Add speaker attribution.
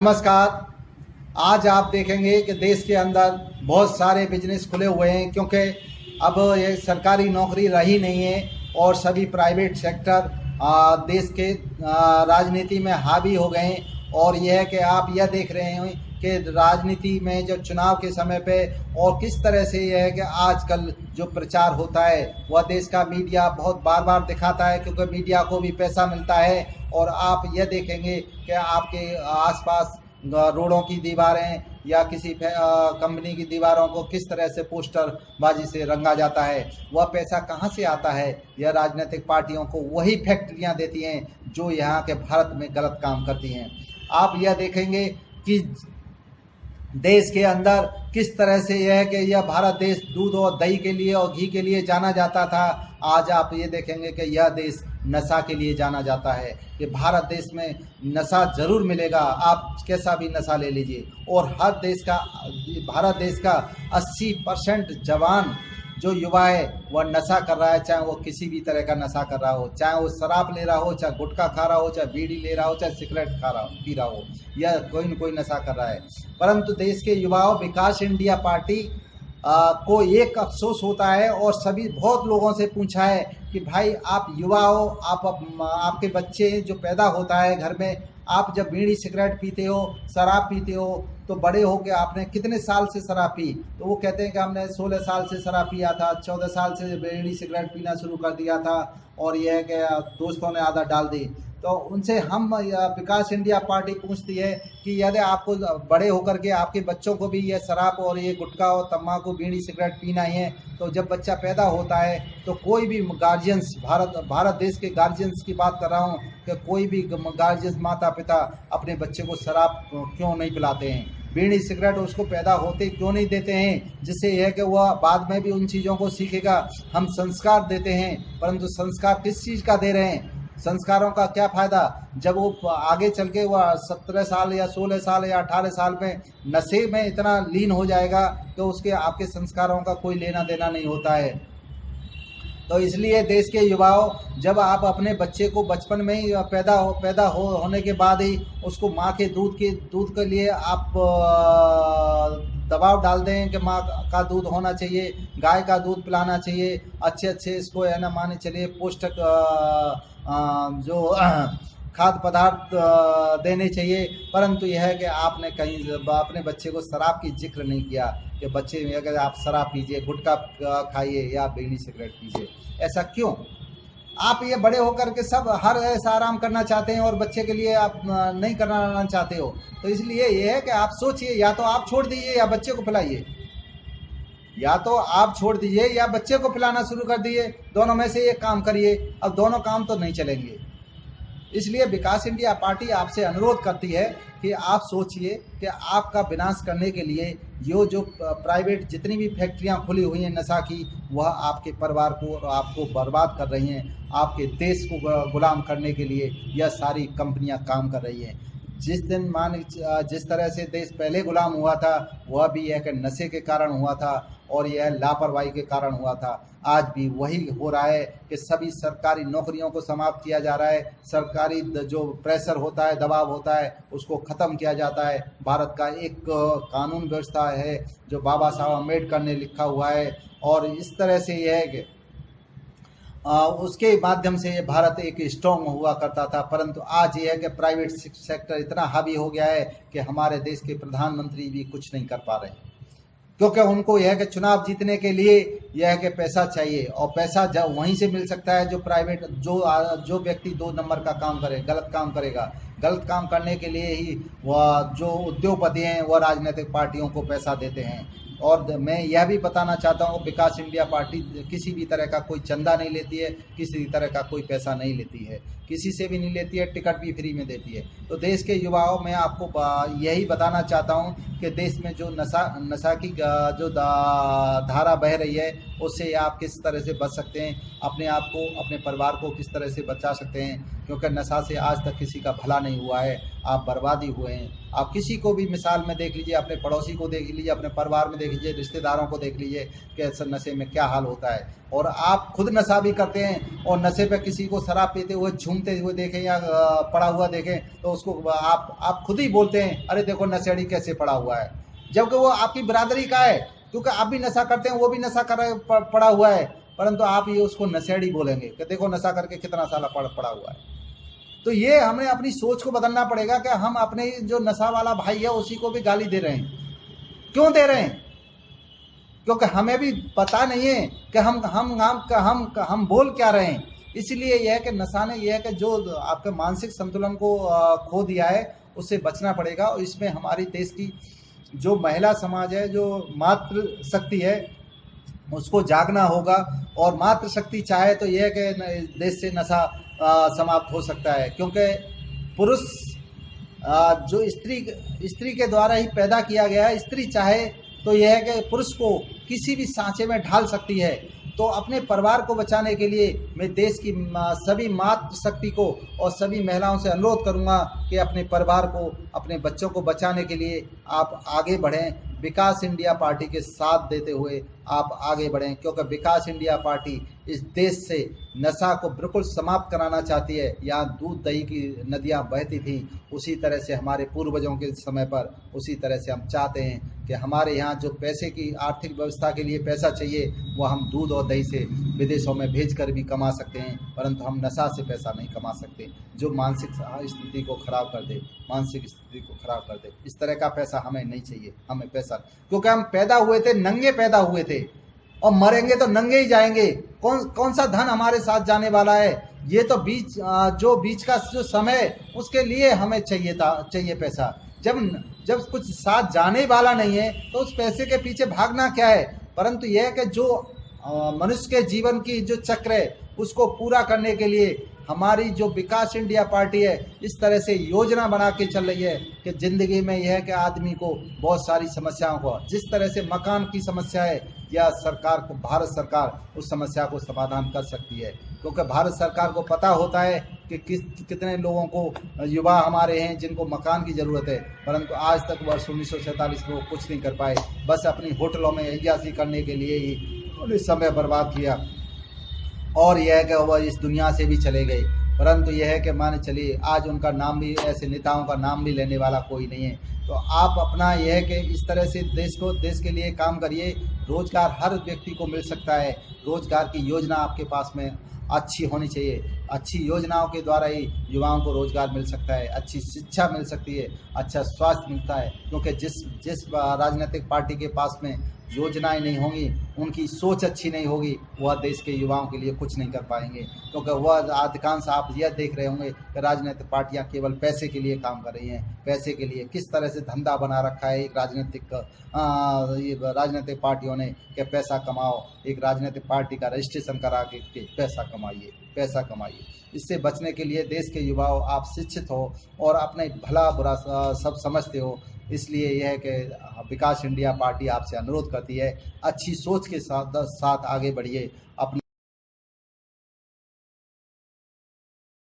Speaker 1: नमस्कार। आज आप देखेंगे कि देश के अंदर बहुत सारे बिजनेस खुले हुए हैं, क्योंकि अब ये सरकारी नौकरी रही नहीं है और सभी प्राइवेट सेक्टर देश के राजनीति में हावी हो गए हैं। और यह है कि आप यह देख रहे हैं कि राजनीति में जो चुनाव के समय पे और किस तरह से यह है कि आजकल जो प्रचार होता है वह देश का मीडिया बहुत बार बार दिखाता है, क्योंकि मीडिया को भी पैसा मिलता है। और आप यह देखेंगे कि आपके आसपास रोडों की दीवारें या किसी कंपनी की दीवारों को किस तरह से पोस्टरबाजी से रंगा जाता है। वह पैसा कहाँ से आता है? यह राजनीतिक पार्टियों को वही फैक्ट्रियां देती हैं जो यहाँ के भारत में गलत काम करती हैं। आप यह देखेंगे कि देश के अंदर किस तरह से यह है कि यह भारत देश दूध और दही के लिए और घी के लिए जाना जाता था। आज आप ये देखेंगे कि यह देश नशा के लिए जाना जाता है कि भारत देश में नशा जरूर मिलेगा, आप कैसा भी नशा ले लीजिए। और हर देश का, भारत देश का 80% जवान जो युवा है वह नशा कर रहा है, चाहे वो किसी भी तरह का नशा कर रहा हो, चाहे वो शराब ले रहा हो, चाहे गुटखा खा रहा हो, चाहे बीड़ी ले रहा हो, चाहे सिगरेट पी रहा हो, या कोई न कोई नशा कर रहा है। परंतु देश के युवाओं, विकास इंडिया पार्टी को एक अफसोस होता है और सभी बहुत लोगों से पूछा है कि भाई आप युवा हो, आपके बच्चे जो पैदा होता है घर में, आप जब बीड़ी सिगरेट पीते हो, शराब पीते हो, तो बड़े हो के आपने कितने साल से शराब पी? तो वो कहते हैं कि हमने 16 साल से शराब पिया था, 14 साल से बीड़ी सिगरेट पीना शुरू कर दिया था, और यह है कि दोस्तों ने आदत डाल दी। तो उनसे हम विकास इंडिया पार्टी पूछती है कि यदि आपको बड़े होकर के आपके बच्चों को भी ये शराब और ये गुटखा और तम्बाकू बीड़ी सिगरेट पीना ही है, तो जब बच्चा पैदा होता है तो कोई भी गार्जियंस, भारत देश के गार्जियंस की बात कर रहा हूँ, कि कोई भी गार्जियंस, माता पिता अपने बच्चे को शराब क्यों नहीं पिलाते हैं, बीड़ी सिगरेट उसको पैदा होते क्यों नहीं देते हैं, जिससे यह है कि वह बाद में भी उन चीज़ों को सीखेगा। हम संस्कार देते हैं, परंतु संस्कार किस चीज़ का दे रहे हैं? संस्कारों का क्या फ़ायदा जब वो आगे चल के वह 17 साल या 16 साल या 18 साल में नशे में इतना लीन हो जाएगा तो उसके आपके संस्कारों का कोई लेना देना नहीं होता है। तो इसलिए देश के युवाओं, जब आप अपने बच्चे को बचपन में ही होने के बाद ही उसको माँ के दूध के लिए आप दबाव डाल दें कि माँ का दूध होना चाहिए, गाय का दूध पिलाना चाहिए, अच्छे इसको है ना, माने चलिए पौष्टिक जो खाद्य पदार्थ देने चाहिए। परंतु यह है कि आपने कहीं अपने बच्चे को शराब की जिक्र नहीं किया कि बच्चे अगर आप शराब पीजिए, गुटखा खाइए या बीड़ी सिगरेट पीजिए। ऐसा क्यों? आप ये बड़े होकर के सब हर ऐसा आराम करना चाहते हैं और बच्चे के लिए आप नहीं करना चाहते हो। तो इसलिए ये है कि आप सोचिए, या तो आप छोड़ दीजिए या बच्चे को पिलाइए, या तो आप छोड़ दीजिए या बच्चे को पिलाना शुरू कर दीजिए, दोनों में से एक काम करिए। अब दोनों काम तो नहीं चलेंगे। इसलिए विकास इंडिया पार्टी आपसे अनुरोध करती है कि आप सोचिए कि आपका विनाश करने के लिए ये जो प्राइवेट जितनी भी फैक्ट्रियां खुली हुई हैं नशा की, वह आपके परिवार को और आपको बर्बाद कर रही हैं। आपके देश को गुलाम करने के लिए यह सारी कंपनियां काम कर रही हैं। जिस तरह से देश पहले गुलाम हुआ था, वह भी यह कि नशे के कारण हुआ था और यह लापरवाही के कारण हुआ था। आज भी वही हो रहा है कि सभी सरकारी नौकरियों को समाप्त किया जा रहा है, सरकारी जो प्रेशर होता है, दबाव होता है, उसको ख़त्म किया जाता है। भारत का एक कानून व्यवस्था है जो बाबा साहब अम्बेडकर ने लिखा हुआ है, और इस तरह से यह है कि उसके माध्यम से भारत एक स्ट्रॉन्ग हुआ करता था। परंतु आज यह है कि प्राइवेट सेक्टर इतना हावी हो गया है कि हमारे देश के प्रधानमंत्री भी कुछ नहीं कर पा रहे हैं, क्योंकि उनको यह है कि चुनाव जीतने के लिए यह है कि पैसा चाहिए, और पैसा जब वहीं से मिल सकता है जो प्राइवेट जो व्यक्ति 2 नंबर का काम करे, गलत काम करेगा। गलत काम करने के लिए ही वह जो उद्योगपति हैं वह राजनीतिक पार्टियों को पैसा देते हैं। और मैं यह भी बताना चाहता हूँ, विकास इंडिया पार्टी किसी भी तरह का कोई चंदा नहीं लेती है, किसी तरह का कोई पैसा नहीं लेती है, किसी से भी नहीं लेती है, टिकट भी फ्री में देती है। तो देश के युवाओं, मैं आपको यही बताना चाहता हूँ कि देश में जो नशा की जो धारा बह रही है, उससे आप किस तरह से बच सकते हैं, अपने आप को, अपने परिवार को किस तरह से बचा सकते हैं, क्योंकि नशा से आज तक किसी का भला नहीं हुआ है। आप बर्बादी हुए हैं। आप किसी को भी मिसाल में देख लीजिए, अपने पड़ोसी को देख लीजिए, अपने परिवार में देख लीजिए, रिश्तेदारों को देख लीजिए कि नशे में क्या हाल होता है। और आप खुद नशा भी करते हैं और नशे पे किसी को शराब पीते हुए झूमते हुए देखें या पड़ा हुआ देखें तो उसको आप खुद ही बोलते हैं अरे देखो नशेड़ी कैसे पड़ा हुआ है, जबकि वो आपकी बिरादरी का है, क्योंकि आप भी नशा करते हैं, वो भी नशा कर पड़ा हुआ है, परंतु आप ये उसको नशेड़ी बोलेंगे कि देखो नशा करके कितना साला पड़ा हुआ है। तो ये हमें अपनी सोच को बदलना पड़ेगा कि हम अपने जो नशा वाला भाई है उसी को भी गाली दे रहे हैं। क्यों दे रहे हैं? क्योंकि हमें भी पता नहीं है कि हम बोल क्या रहे हैं। इसलिए यह है कि नशा ने यह है कि जो आपके मानसिक संतुलन को खो दिया है उससे बचना पड़ेगा। और इसमें हमारी देश की जो महिला समाज है, जो मातृ शक्ति है, उसको जागना होगा। और मातृ शक्ति चाहे तो यह है कि देश से नशा समाप्त हो सकता है, क्योंकि पुरुष जो स्त्री के द्वारा ही पैदा किया गया है, स्त्री चाहे तो यह है कि पुरुष को किसी भी सांचे में ढाल सकती है। तो अपने परिवार को बचाने के लिए मैं देश की सभी मातृ शक्ति को और सभी महिलाओं से अनुरोध करूंगा कि अपने परिवार को, अपने बच्चों को बचाने के लिए आप आगे बढ़ें। विकास इंडिया पार्टी के साथ देते हुए आप आगे बढ़ें, क्योंकि विकास इंडिया पार्टी इस देश से नशा को बिल्कुल समाप्त कराना चाहती है। यहाँ दूध दही की नदियाँ बहती थी, उसी तरह से हमारे पूर्वजों के समय पर उसी तरह से हम चाहते हैं कि हमारे यहाँ जो पैसे की आर्थिक व्यवस्था के लिए पैसा चाहिए वो हम दूध और दही से विदेशों में भेज कर भी कमा सकते हैं, परंतु हम नशा से पैसा नहीं कमा सकते जो मानसिक स्थिति को खराब कर दे, मानसिक स्थिति को खराब कर दे। इस तरह का पैसा हमें नहीं चाहिए, हमें पैसा, क्योंकि हम पैदा हुए थे नंगे, पैदा हुए थे और मरेंगे तो नंगे ही जाएंगे। कौन सा धन हमारे साथ जाने वाला है? ये तो बीच का जो समय उसके लिए हमें चाहिए पैसा। जब कुछ साथ जाने वाला नहीं है तो उस पैसे के पीछे भागना क्या है? परंतु यह है कि जो मनुष्य के जीवन की जो चक्र है उसको पूरा करने के लिए हमारी जो विकास इंडिया पार्टी है इस तरह से योजना बना के चल रही है कि जिंदगी में यह है कि आदमी को बहुत सारी समस्याओं को, जिस तरह से मकान की समस्या है, या सरकार को, भारत सरकार उस समस्या को समाधान कर सकती है। क्योंकि भारत सरकार को पता होता है कि कितने लोगों को, युवा हमारे हैं जिनको मकान की ज़रूरत है, परंतु आज तक वर्ष 1947 में वो कुछ नहीं कर पाए। बस अपनी होटलों में अय्याशी करने के लिए ही उन्होंने समय बर्बाद किया और यह है कि वह इस दुनिया से भी चले गए। परंतु यह है कि माने चलिए आज उनका नाम भी, ऐसे नेताओं का नाम भी लेने वाला कोई नहीं है। तो आप अपना यह है कि इस तरह से देश के लिए काम करिए। रोजगार हर व्यक्ति को मिल सकता है, रोजगार की योजना आपके पास में अच्छी होनी चाहिए। अच्छी योजनाओं के द्वारा ही युवाओं को रोजगार मिल सकता है, अच्छी शिक्षा मिल सकती है, अच्छा स्वास्थ्य मिलता है। क्योंकि जिस राजनीतिक पार्टी के पास में योजनाएं नहीं होंगी, उनकी सोच अच्छी नहीं होगी, वह देश के युवाओं के लिए कुछ नहीं कर पाएंगे। क्योंकि वह अधिकांश आप यह देख रहे होंगे कि राजनीतिक पार्टियां केवल पैसे के लिए काम कर रही हैं। पैसे के लिए किस तरह से धंधा बना रखा है एक राजनीतिक पार्टियों ने कि पैसा कमाओ, एक राजनीतिक पार्टी का रजिस्ट्रेशन करा के पैसा कमाइए। इससे बचने के लिए देश के युवाओं, आप शिक्षित हो और अपने भला बुरा सब समझते हो। इसलिए यह है कि विकास इंडिया पार्टी आपसे अनुरोध करती है अच्छी सोच के साथ आगे बढ़िए। अपने